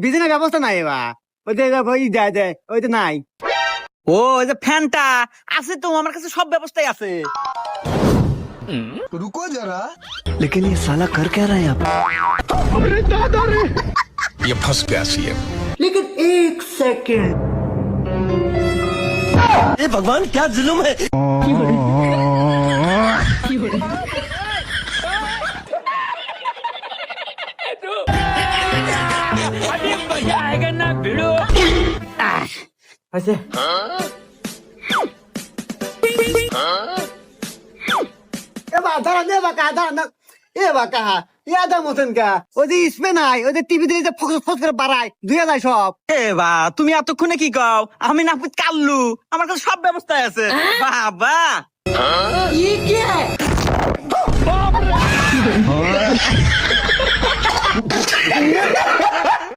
Business ব্যবস্থা নাই এবার ওই যে ওই যায় যায় ওই তো নাই। ও ওই যে ফ্যানটা আছে তো আমার কাছে, সব ব্যবস্থাই আছে। रुको जरा। लेकिन ये साला कर क्या रहा है यहाँ पे? ये फंस गया सीएम। लेकिन एक सेकंड, ये भगवान क्या जुल्म है? হয়েছে এবার দাঁড়ান দাঁড়ান এ বাকা ইয়াদা মতন কা ওই যে স্পে নাই ওই যে টিভিতে যে ফোকাস ফোকাস করে বাড়ায় ধুয়ে যায় সব। এ বা তুমি এতক্ষণে কি কও? আমি না কাল্লু, আমার কাছে সব ব্যবস্থাই আছে। বাবা ये क्या है?